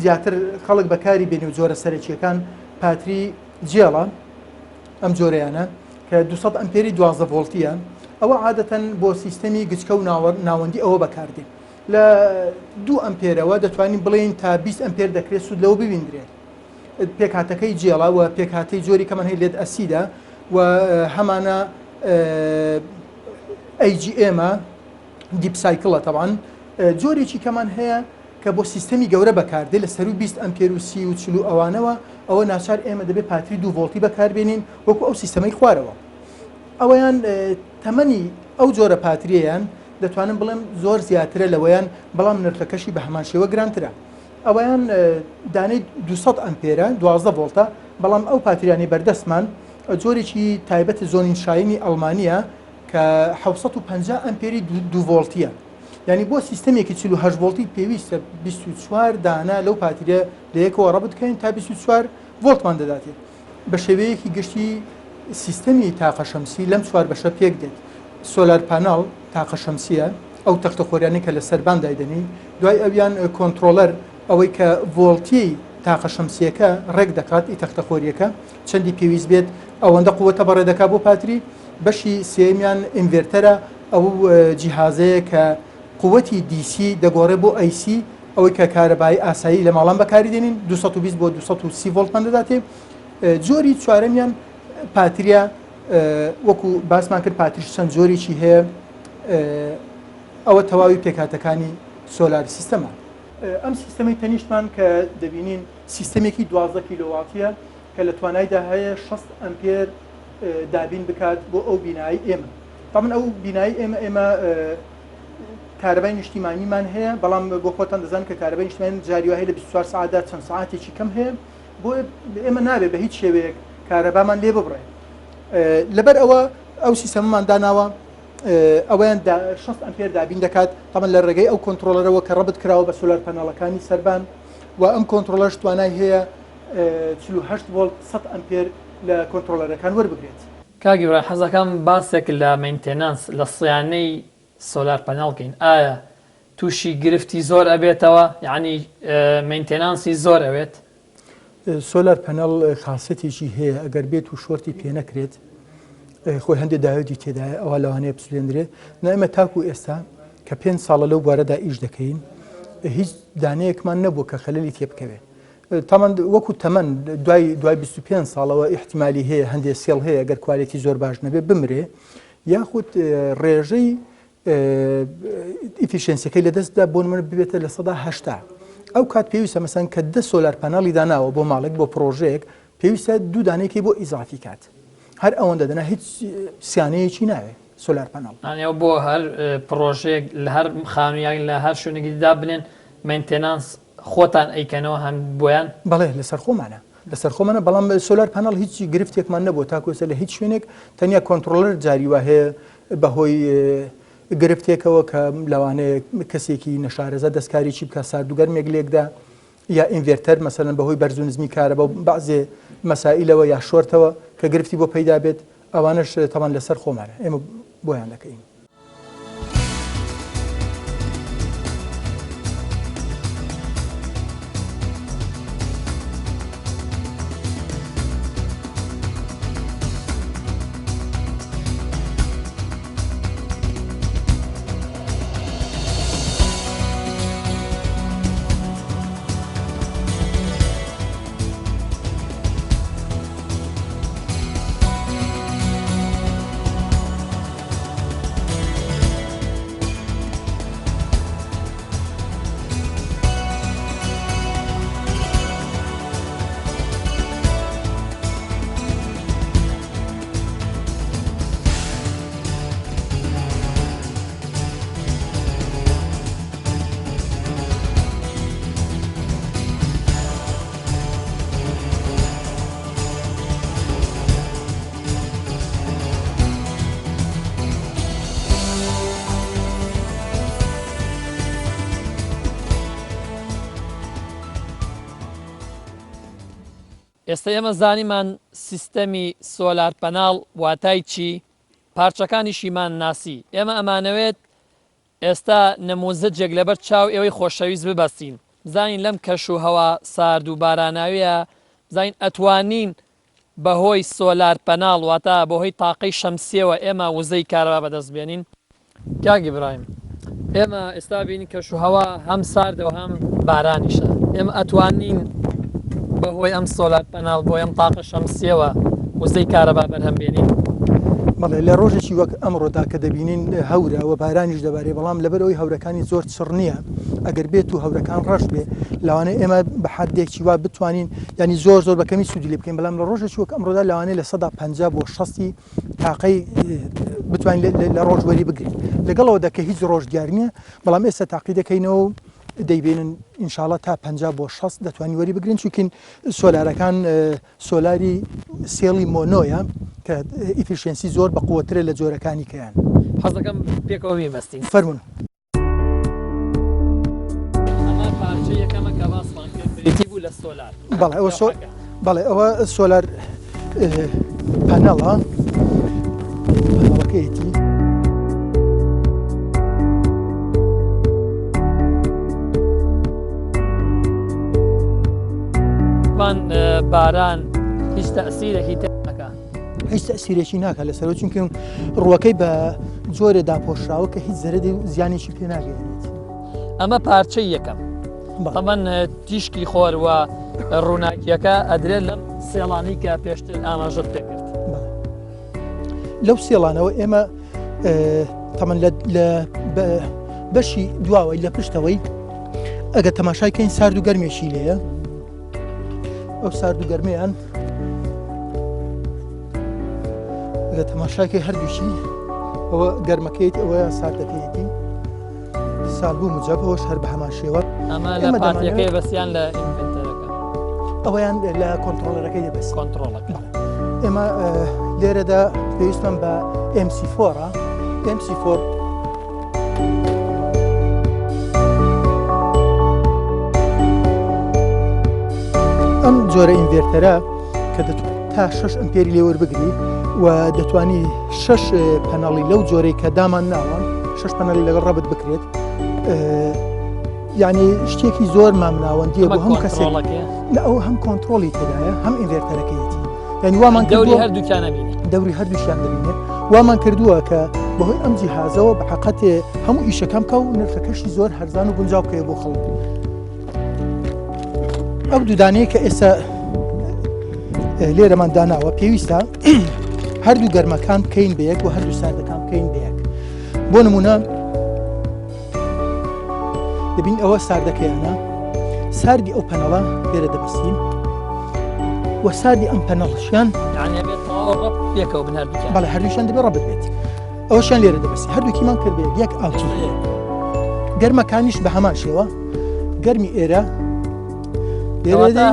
زیاتر خەڵک بەکاری بێنی و جۆرە سەرەکیەکان پاتری جێڵە ئەم جۆرەیانە کە 200 ئەمپێری 12 ڤۆڵتیە ئەوە عادەتەن بۆ سیستەمی گچکە و ناوەندی ئەوە بەکاردێن لە 2 ئەمپێرەوە دەتوانین بڵێن تا 20 ئەمپێر دەکرێت سوود لەوە ببیندرێت پێکهاتەکەی جێڵا و پێکهاتەی جۆری کەمان هەیە لێت ئەسیدا و هەمانە ئەیجیئێمە دیپسایکڵە تەبعاً جۆرێکی کەمان هەیە کە بۆ سیستەمی گەورە بەکاردێت لە سەر و 20 ئەمپێر و 30 و 40 ئەوانەوە ئەوە ناچار ئێمە دەبێت پاتری 2 ڤۆڵتی بەکاربێنین وەکو ئەو سیستەمەی خوارەوە ئەوەیان تەمەنی ئەو جۆرە پاتریەیان دەتوانم بڵێم زۆر زیاترە لەوەیان بەڵام نرخەکەشی بە هەمان شێوە گرانترە ئەوەیان دانەی 200 ئەمپێرە 12 ڤۆڵتە بەڵام ئەو پاتریانی بەردەستمان جۆرێکی تایبەت زۆنین شاینی ئەڵمانیە کە 750 ئەمپێری 2 ڤۆڵتیە یعنی بۆ سیستەمێکی 48 ڤۆڵتی پێویستە 24 دانە لەو پاتریە لە یەکەوە ڕەبت بکەین تا 24 ڤۆڵتمان دەداتێت بە شێوەیەکی گشتی سیستەمی تاقە شەمسی لەم 4 بەشە پێک دێت سۆلار پانەڵ تاقە شەمسیە ئەو تەختەخۆریانی کە لە سەربان دایدەنی دوای ئەویان کۆنتترۆلەر ئەوەی کە ڤۆڵتی تاقە شەمسیەکە ڕێک دەکات ئی تەختەخۆریەکە چەندی پێویست بێت ئەوەندە قووەتە بەڕێ دەکات بۆ پاتری بەشی سێمیان ئینڤێرتەرە ئەو جیهازەیە کە قووەتی دیسی دەگۆڕێ بۆ ئەیسی ئەوەی کە کارەبایی ئاسایی لە ماڵان بەکاری دێنین 220 بۆ 230 ڤۆڵتمان دەداتێ جۆری چوارەمیان پاتریە وەکو باسمان کرد پاتریش چەند جۆرێکی هەیە ئەوە تەواوی پێکهاتەکانی سۆلاری سیستەمە ئەم سیستەمی تەنیشتمان کە دەبینین سیستەمێکی 12 کیلۆواتیە کە لە توانایدا هەیە 6 ئەمپێر دابین بکات بۆ ئەو بینایی ئێمە تامن ئەو بینایی ئێمە کارەبای نیشتیمانیمان هەیە بەڵام بۆ خۆتان دەزان کە کارەبای نیشتیمانی جاری وهەیە لە 24 ساعتدا چەند ساعتێکی کەم هەیە بۆ ئێمە نابێت بە هیچ شێوەیەک کارەبامان لێ ببڕێ لەبەر ئەوە ئەو سیستەمەمان داناوە ئەویان 6 ئەمپێر دابین دەکات تەمەن لە ڕێگەی ئەو کۆنتترۆلەرەوە کە ڕەبت کراوە بە سۆلار پەنەڵەکانی سەربان و ئەم کۆنتترۆلەرش توانای هەیە 48 ڤۆڵت 100 ئەمپێر لە کۆنتترۆلەرەکان وەربگرێت کاگیڕای حەزەکەم باسێک لە مینتێنانس لە سیانەی سۆلار پەنەڵکەین ئایا تووشی گرفتی زۆر ئەبێتەوە یعنی مینتێنانسی زۆر ئەوێت سۆلار پەنەڵ خاصەتێکی هەیە ئەگەر بێت و شۆرتی پێ نەکرێت خۆی هەندێک داوێتی تێدایە ئەوە لەوانەیە بسولێنرێت نائمە تاکو ئێستا کە 5 ساڵە لەو بوارەدا ئیش دەکەین هیچ دانەیەکمان نەبوو کە خەلەلی تێ بکەوێت تامان وەکو تەمەن دوای 25 ساڵەوە احتیمالی هەیە هەندێک سێڵ هەیە ئەگەر کوالێتی زۆر باش نەبێت بمرێ یاخود ڕێژەی ئیفیشنسەکەی لەدەستدا بۆ من ببێتە لە 180 ئەو کات پێویستە مەسەن کە 10 سۆلار پەنەڵی داناوە بۆ ماڵێک بۆ پرۆژەیەک پێویستە 2 دانەیەکی بۆ ئیزافی کات هەر ئەوەندە دەنا هیچ سیانەیەکی ناوێت سۆلار پەنەڵ ئەو بۆ هەر پرۆژەیەک لە هەر خانوویان لە هەر شوێنێکیدا بنێن مینتێنانس خۆتان ئەیکەنەوە هەم بۆیان بەڵێ لەسەر خۆمانە لەسەر خۆمانە بەڵام سۆلار پەنەڵ هیچی گرفتێکمان نەبوو تاکۆسە لە هیچ شوێنێک تەنیا کۆنتترۆلەر جاریوە هەیە بەهۆی گرفتێکەوە کە لەوانەیە کەسێکی نەشارەزە دەستکاریی بکە ساردوگەرمێک لێکدا یا ئینڤێرتەر مەسەرەن بەهۆی بەرزونزمی کارە بە بەعزێ مەسائلەوە یا شۆرتەوە کە گرفتی بۆ پەیدا بێت ئەوانش تەمان لەسەر خۆمانە ئێمە بۆیان دەکەین. ئێستا ئێمە زانیمان سیستەمی سۆلار پەناڵ واتای چی پارچەکانیشیمان ناسی ئێمە ئەمانەوێت ئێستا نموزەجێک لەبەر چاو ئێوەی خۆشەویست ببەستین بزانین لەم کەش و هەوا سارد و باراناویە بزانین ئەتوانین بەهۆی سۆلار پەناڵ واتە بەهۆی تاقەی شەمسیەوە ئێمە وزەی کارەبا بەدەست بێنین. کاک ئیبراهیم، ئێمە ئێستا بینی کەشوهەوا هەم ساردەوە هەم بارانیشە، ئێمە ئەتوانین بەهۆی ئەم سۆلار پەناڵ بۆ ئەم تاقە شەمسیەوە وزەی کارەبا بەرهەم بێنین. بەڵێ لە ڕۆژێکی وەک ئەمڕۆدا کە دەبینین هەورە و بارانیش دەبارێ، بەڵام لەبەرەوەی هەورەکانی زۆر چڕ نییە، ئەگەر بێت و هەورەکان ڕەش بێ لەوانەیە ئێمە بە حدێکی وا بتوانین ینی زۆر زۆر بەکەمی سوودی لێ بکەین، بەڵام لە ڕۆژێکی وەک ئەمڕۆدا لەوانەیە لە 150 بۆ 60 تاقەی بتوانین لە ڕۆژوەری بگرین، لەگەڵەوەدا کە هیچ ڕۆژ دیار نییە، بەڵام ئێستا تاقی دەکەینەوە دەیبێنن ئینشاڵڵا تا 50 بۆ 60 دەتوانانی وەری بگرین، چونکین سۆلارەکان سۆلاری سێڵی مۆنۆیە کە ئیفیشنسی زۆر بە قووەترە لە جۆرەکانی کەیان. حەز دەکەم پێکەوە بێمەستین. فەرمونون. ئەمە پارچە یەکەمە کە باسمان کرد بریتی بوو لە سۆلار. بەڵێ ئەوە سۆلار پەنەڵە، پەنەڵەکەیەتی باران هیچ تەسیرێکی تێنەکە، هیچ تەسیرێکی ناکە لەسەرەوە، چونکە ڕووەکەی بە جۆرە داپۆشراوە کە هیچ زەرەدی و زیانێکی پێ ناگەێنێت. ئەمە پارچەی یەکەم. تەمەەن تیشکی خۆر و ڕووناکیەکە ئەدرێت لەم سێڵانی کە پێشتر ئاماژت پێکرد. لەو سێڵانەوە ئێمە تەمەەن لە بەشی دواوەی لە پشتەوەی ئەگە تەماشایکەین سارد و گەرمێکی لێیە، ئەو سارد و گەرمیان ئەگە تەماشاکەی هەردووشی ئەوە گەرمەکەیت ئەوە ساردەکەیەتی سالبوو مجاب ئەوەش هەر بە هەمان شێوە. ئەمە لە پارتیەکەی بەسییان لە ئینڤنتەرەکە، ئەوەیان لە کۆنتترۆلەرەکەی دەبەست کۆنتترۆلەکە. ئێمە لێرەدا پێویستم بە MC4 MC4 ئەم جۆرە ئینڤێرتەرە کە تا 6 ئەمپێری لێوەربگری و دەتوانی 6 پەنەڵی لەو جۆرەی کە دامان ناوە 6 پەنەڵی لەگەڵ ڕەبت بکرێت، یعنی شتێکی زۆر مامناوەندیە بۆ هەم کەسێک ئەو هەم کۆنتترۆلی تێدایە هەم ئینڤێرتەرەکەیەتی، ینی وامان دەوری هەردووکیانە بینێ، دەوری هەردووشیان دەبینێت، وامان کردووە کە بەهۆی ئەم جیهازەوە بە حقەتێ هەموو ئیشەکەم کە و نرخەکەشی زۆر هەرزان و گونجاو بکەیە بۆ خەڵک. ئەو دوودانەیە کە ئێستا لێرەمان داناوە پێویستە هەردوو گەرمەکان بکەین بە یەک و هەردوو ساردەکان بکەین بە یەک. بۆ نمونە دەبین ئەوە ساردەکەیانە، ساردی ئەو پەنەڵە لێرە دەبەستین و ساردی ئەم پەنەڵشیان پێکەوە بن هەردووکیان، بەڵێ هەردووشیان دەبێت ڕەبت بێت، ئەوەشیان لێرە دەبەستی، هەردووکیمان کرد بە یەک ئاڵتی. گەرمەکانیش بە هەمان شێوە، گەرمی ئێرە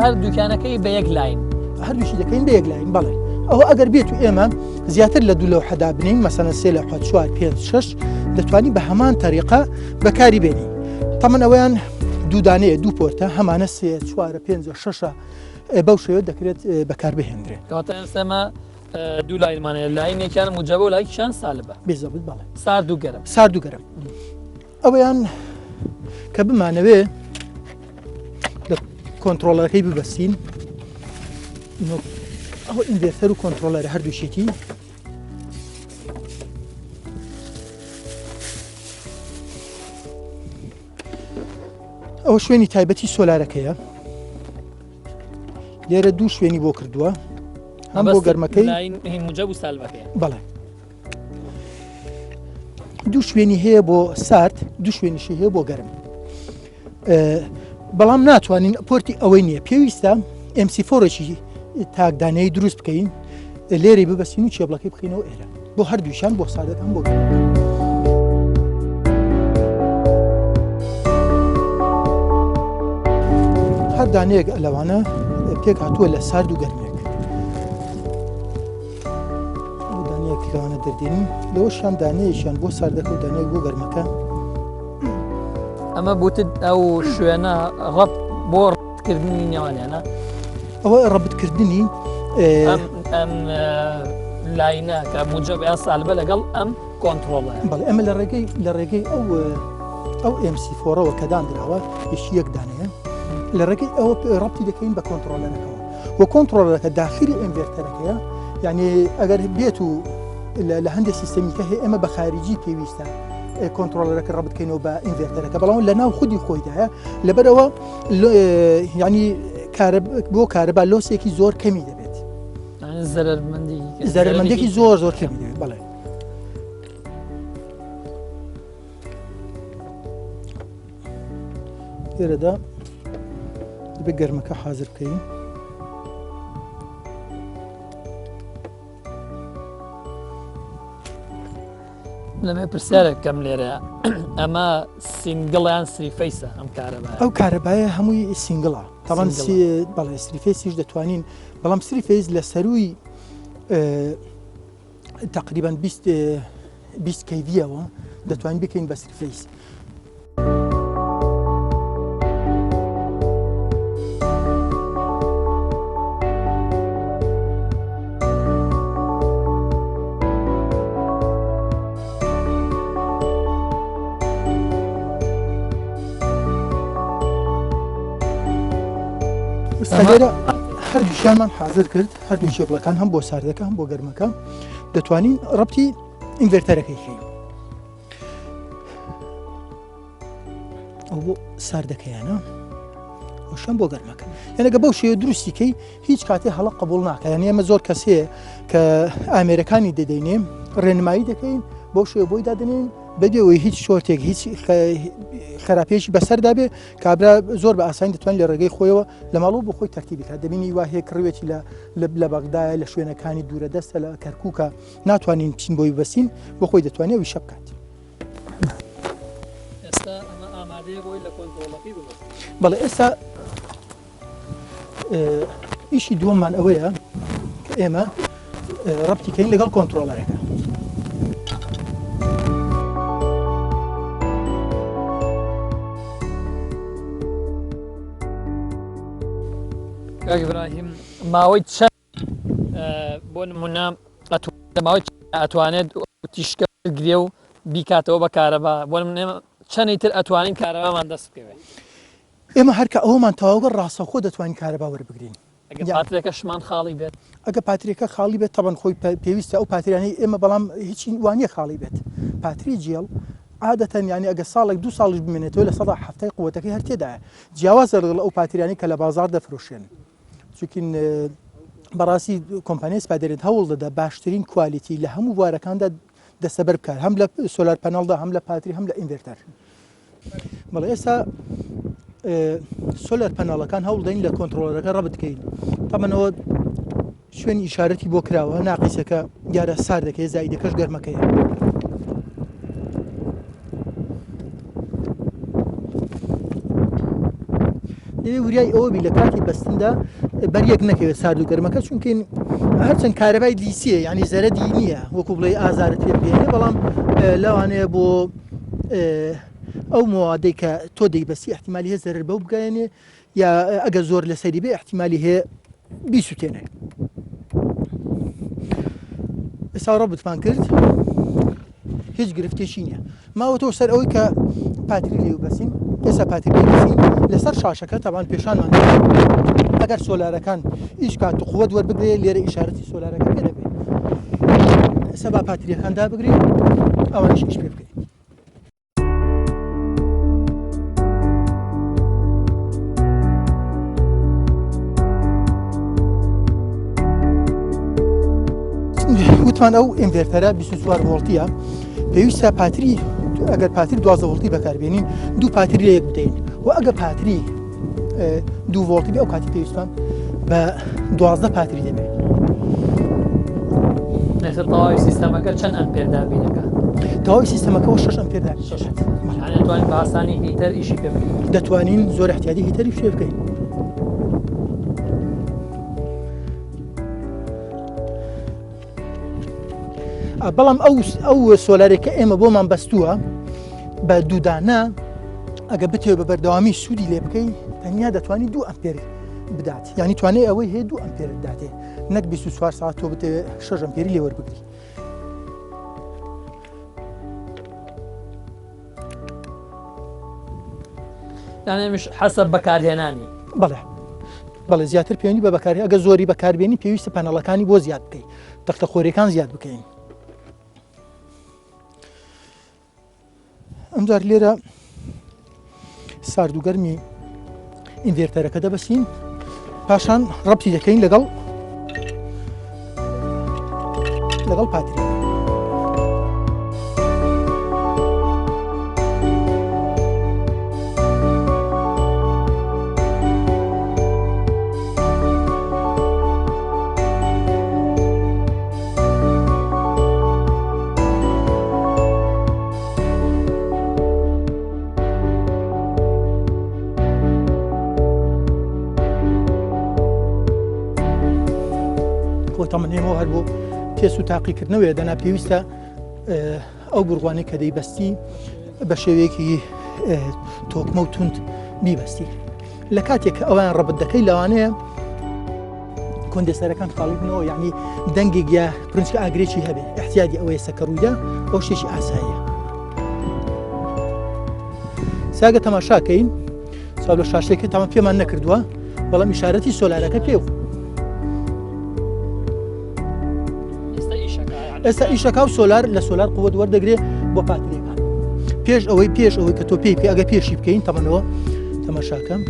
هەردووکیانەکەی بە یەک لاین، هەردووشی دەکەین بە یەک لاین. بەڵێ ئەوە ئەگەر بێت و ئێمە زیاتر لە 2 لەوحەدا بنین، مەسەلەن 3 لەوحە 4 5 6 دەتوانی بە هەمان تەریقە بەکاری بێنی. تەمەن ئەوەیان دوودانەیە دوو پۆرتە هەمانە 3 4 5 6 بەو شێوە دەکرێت بەکاربهێنرێت. کەواتە ئێمە دوو لاینمانەیە، لاینێکیان موجەبە و لایکیان سالبە بێزەبت. بەڵێ سارد و گەرم، سارد و گەرم. ئەوەیان کە بمانەوێ لە کۆنتترۆلەکەی ببەستین، ئەوە ئینڤێرتەر و کۆنتترۆلەر هەردووشێتی ئەوە شوێنی تایبەتی سۆلارەکەیە، لێرە دوو شوێنی بۆ کردووە، هەم بۆ گەرمەکەی موجەب و سالبەکەی. بەڵێ دوو شوێنی هەیە بۆ سارد، دوو شوێنیشی هەیە بۆ گەرم، بەڵام ناتوانین پۆرتی ئەوەی نییە، پێویستە MC4ێکی تاکدانەی دروست بکەین، لێرەی ببەستین و کێبڵەکەی بخینەوە ئێرە بۆ هەردووشیان، بۆ ساردەکان بۆ گەرم. هەر دانەیەک لەوانە پێک هاتووە لە سارد و گەرمێک، دانەیەکی لەوانە دەردێنین، لەوەشیان دانەیەشیان بۆ ساردەکە و دانەیەک بۆ گەرمەکە. ئەمە بوتت ئەو شوێنە ڕەب بۆ ڕەتکردنی نێوانیانە، ئەوە ڕەبتکردنی ئەم لاینە کە موجەب یان سالبە لەگەڵ ئەم کۆنتترۆڵە. بەڵێ ئەمە لە ڕێگەی ئەو MC4ەوە کە دانراوە یەکی یەک دانەیە، لە ڕێگەی ئەوە ڕەبتی دەکەین بە کۆنتترۆلەرەکەەوە و کۆنتڕۆلەکە داخلی ئینڤێرتەرەکەیە یعنی ئەگەر بێت و لە هەندێک سیستەمیکە هەیە ئێمە بە خارجی پێویستە کۆنتڕۆلەرەکە ڕەبتکەینەوە بە ئینڤێرتەرەکە بەڵام لە ناو خودی خۆیدایە لەبەرەوە ینی بۆ کارەبا لۆسێکی زۆر کەمی دەبێت زەرمەندێکی زۆر زۆر کەمی دەبێت بەڵێ لێرەدا دەبێت گەرمەکە حازر بکەین لەمێ پرسیارێکم لێرە ئەمە سینگڵیان سریفەیسە ئەم کارەبا ئەو کارەبایە هەمووی سینگڵە تاوان بەڵێ سریفێسیش دەتوانین بەڵام سریفێز لە سەروی تقریبان 20 کەیڤیەوە دەتوانین بکەین بە سریفێس لێرە هەردووشیانمان حاضر کرد هەردوو شێبڵەکان هەم بۆ ساردەکە هەم بۆ گەرمەکە دەتوانین ڕەبتی ئینڤێرتەرەکەی خێین ئەو بۆ ساردەکەیانە ئەوشان بۆ گەرمەکە یانەگە بەو شێوە دروستیکەی هیچ کاتێ هەڵە قبول ناکە یان ئێمە زۆر کەسەیە کە ئامێرەکانی دەدەینێ ڕێنمایی دەکەین بەو شێوە بۆی دادنین بەدێەوەی هیچ شۆرتێک هیچ خراپێکی بەسەردا بێ کابرا زۆر بە ئاسانی دەتوانین لە ڕێگەی خۆیەوە لە ماڵەوە بۆ خۆی تەرتیبی کات دەبینی وا هەیە کڕوێکی لە بەغدایە لە شوێنەکانی دوورەدەستە لە کەرکووکە ناتوانین بچین بۆی بەسین بۆ خۆی دەتوانێت ئەوی شەب بکات بەڵێ ئێستا ئیشی دووەممان ئەوەیە کە ئێمە ڕەبتیکەین لەگەڵ کۆنتڕۆلەرەکە ئیبراهیم ماوەی چەند بۆ نمونە ماوەی ئەتوانێت تیشکە گرێ و بیکاتەوە بە کارەبا بۆ چەندی تر ئەتوانین کارەبامان دەست بکەوێت ئێمە هەرکە ئەومان تەواوگە ڕاستەخۆ دەتوانین کارەبا وەربگرین پاترێکەشمان خاڵی بێت ئەگە پاتریەکە خاڵی بێت تەبەن خۆی پێویستە ئەو پاتریانەی ئێمە بەڵام هیچی وانە خاڵی بێت پاتری جێڵ عادەتەن ینی ئەگە ساڵێک دو ساڵش بمێنێتەوە لە سەدا هەفتەی قووەتەکەی هەر تێدایە جیاوازە لەگەڵ ئەو پاتریانی کە لە بازار دەفرۆشێن چونکین بەڕاستی کۆمپانیای سپادرێت هەوڵ دەدا باشترین کوالیتی لە هەموو بوارەکاندا دەستەبەر بکات هەم لە سۆلار پەنەڵدا هەم لە پاتری هەم لە ئینڤێرتەر بەڵێ ئێستا سۆلار پەنەڵەکان هەوڵ دەین لە کۆنتڕۆلەرەکە ڕەبتکەین تەمەنەوە شوێنی ئیشارەتی بۆ کراوە ناقیسەکە دیارە ساردەکەی زایدەکەش گەرمەکەیە دەوێ وریای ئەوە بی لە کاتی بەستندا بەریەک نەکەوێت سارد و گەرمەکە چونکن هەرچەند کارەبای دیسیە ینی زەرەدی نییە وەکو بڵێ ئازارت پێ بێنێ بەڵام لەوانەیە بۆ ئەو موادەی کە تۆ دەیبەسی احتیمالی هەیە زەرەر بەو بگەێنێ یا ئەگە زۆر لە سەری بێ احتیمالی هەیە بیسووتێنێ ئێستا ڕەبتمان کرد هیچ گرفتێکی نییە ماوەتەوە سەر ئەوەی کە پاتری لێو بەسین ئێستا پاتری بەسین لەسەر شاشەکە تاوان پێشانمان ئەگەر سۆلارەکان ئیش کات و قووەت وەربگرێ لێرە ئیشارەتی سۆلارەکە پێ دەبێت ئێستا با پاتریەکاندا بگرین ئەوانش ئیش پێ بکەین وتمان ئەو ئینڤێرتەرە 24 ڤۆڵتیە پێویستە پاتری ئەگەر پاتری 12 ڤۆڵتی بەکاربێنین دوو پاتری لە یەک بدەین و ئەگە پاتری 2 ڤۆڵتی بێ ئەو کاتی پێویستمان بە 12 پاتری دەبێت لەسەر تەواوی سیستەمەکە چەند ئەمپێر دابینەکە تەواوی سیستەمەکەەوە 6 ئەمپێر دەتوانین بە ئاسانی هیتەر ئیشی پێ بکەین دەتوانین زۆر احتیاجی هیتەری شێ بکەین بەڵام ئەو سۆلارێکە ئێمە بۆمان بەستووە بە دوودانە ئەگە بتێ بە بەردەوامی سوودی لێ بکەی تەنیا دەتوانانی 2 ئەمپێر بدات یعنی توانێت ئەوەی هەیە 2 ئەمپێر بداتێ نەک 24 ساعت تۆ بتێ 6 ئەمپێری لێ وەربگری یانێمش حەسەب بەکارهێنانی بەڵێ بەڵێ زیاتر پەیوەندی بە بەکاری ئەگە زۆری بەکاربیێنی پێویستە پەنەڵەکانی بۆ زیاد بکەین تەختە خۆریەکان زیاد بکەین. ئەمجار لێرە ساردوگەرمی ئینڤێرتەرەکە دەبەسین پاشان ڕەبتی دەکەین لەگەڵ پاتری. تەمەنێمەوە هەر بۆ تێس و تاقیکردنەوەی دەنا پێویستە ئەو بڕوانەی کە دەیبەستی بە شێوەیەکی تۆکمە و تونند بیبەستی. لە کاتێک کە ئەوان ڕەبت دەکەی لەوانەیە کۆندێسەرەکان خاڵی بنەوە یعنی دەنگێک یا پرنجکە ئاگرێکی هەبێ احتیاجی ئەوەیە سەکە ڕوویدا ئەو شتێکی ئاساییە. ساگە تەماشاکەین ساڵ لە شاشەکە تامان پێمان نەکردووە بەڵام ئیشارەتی سۆلارەکە پێ ئێستا ئیشەکە و سۆلار لە سۆلار قووەت وەردەگرێ بۆ پاتریەکان پێش ئەوەی کە تۆ پێی بکەی ئەگە پێشی بکەین تەمەنەوە تەماشاکەم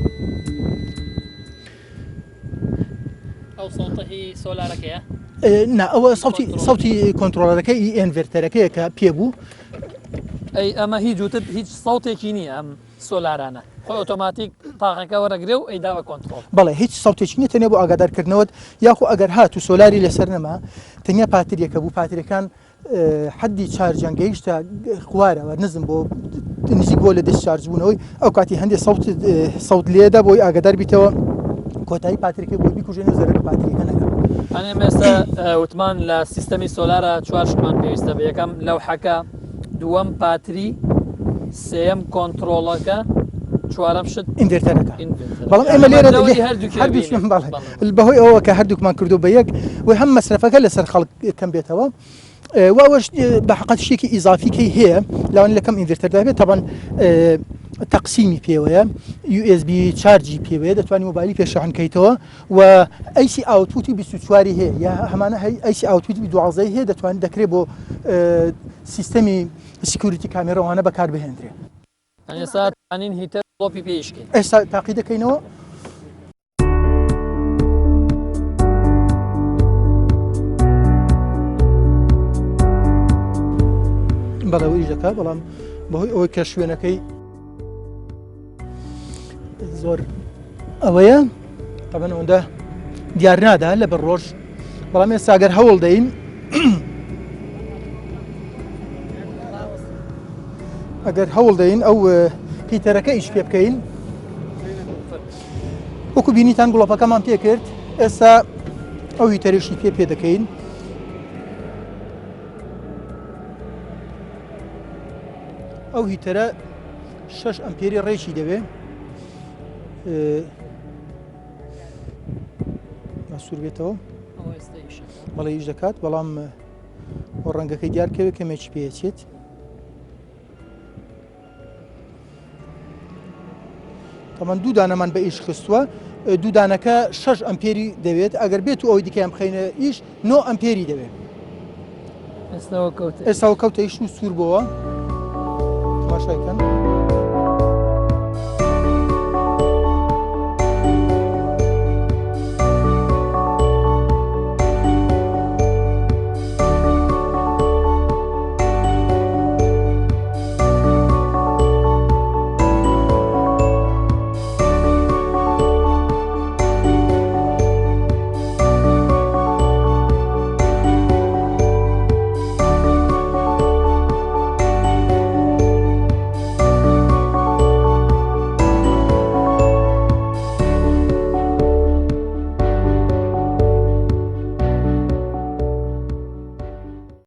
ئەو سەڵتەهی سۆلارەکەیە نا ئەوە سەوتی کۆنتڕۆلەرەکەی ئێنڤێرتەرەکەیە کە پێبوو ئەی ئەمە هیچ سەوتێکی نییە ئەم سۆلارانە خۆی ئۆتۆماتیک تاقەکە وەرەگرێ و ئەیداوە کۆنتڕۆڵ. بەڵێ هیچ سەوتێکی نیە تەنیا بۆ ئاگادارکردنەوەت یاخو ئەگەر هات و سۆلاری لەسەر نەما تەنیا پاتریەکە بوو پاتریەکان حەدی چارجیان گەیشتە خوارەوە نزم بۆ نزیک بۆ لە دەست چارج بوونەوەی ئەو کاتی هەندێک سەوت لێدا بۆی ئاگادار بیتەوە کۆتایی پاتریەکە بۆی بیکوژێنە زەرەر پاتریەکە نەکە. ئەنێ ئێستا وتمان لە سیستەمی سۆلارە چوار شتمان پێویستە بە یەکەم لەوحەکە دووەم پاتری سێەم کۆنتڕۆڵەکە چوارەم شت ئینڤێرتەرەکە. بەڵام ئێمە لێرە هەردووچمان بەڵێ بەهۆی ئەوە کە هەردووکمان کردو بە یەک وی هەم مەسرەفەکە لەسەر خەڵک کەم بێتەوە واوەش بە حقیقەت شتێکی ئیزافیکەی هەیە لەوانەیە لە کەم ئینڤێرتەردا بێت تەبەن تەقسیمی پێوەیە USB چارجی پێوەیە دەتوانانی مۆبایلی پێشەحنکەیتەوە و ئەیسی ئاوتپوتی 24 هەیە یا هەمانە ئەیسی ئاوتپوتی 12 هەیە دەتوانێت دەکرێت بۆ سیستەمی سکیوریتی کامێرەوانە بەکاربهێنرێ. ئێستا توانین هیتەر بڵۆپی پێیشکەین ئێستا تاقی دەکەینەوە بەڵەوەیش دەکا بەڵام بەهۆی ئەوەی کە شوێنەکەی زۆر ئەوەیە تەبەنەوەندە دیار نادا لە بەر ڕۆژ بەڵام ئێستا ئەگەر هەوڵ دەین ئەو هیتەرەکە ئیش پێ بکەین وەکو بینیتان گوڵۆپەکەمان پێ کرد ئێستا ئەو هیتەرێشی پێ دەکەین ئەو هیتەرە 6 ئەمپێری ڕێکی دەوێ سوور بێتەوە بەڵێ ئیش دەکات بەڵام بۆ ڕەنگەکەی دیارکەوێت کەمێکی پێچێت تەمان دوو دانەمان بە ئیش خستووە دوو دانەکە 6 ئەمپێری دەوێت ئەگەر بێت و ئەوەی دیکەیان بخەینە ئیش 9 ئەمپێری دەوێت ئێستاوە کەوتە ئیش و سوور بۆوە تەماشای کەن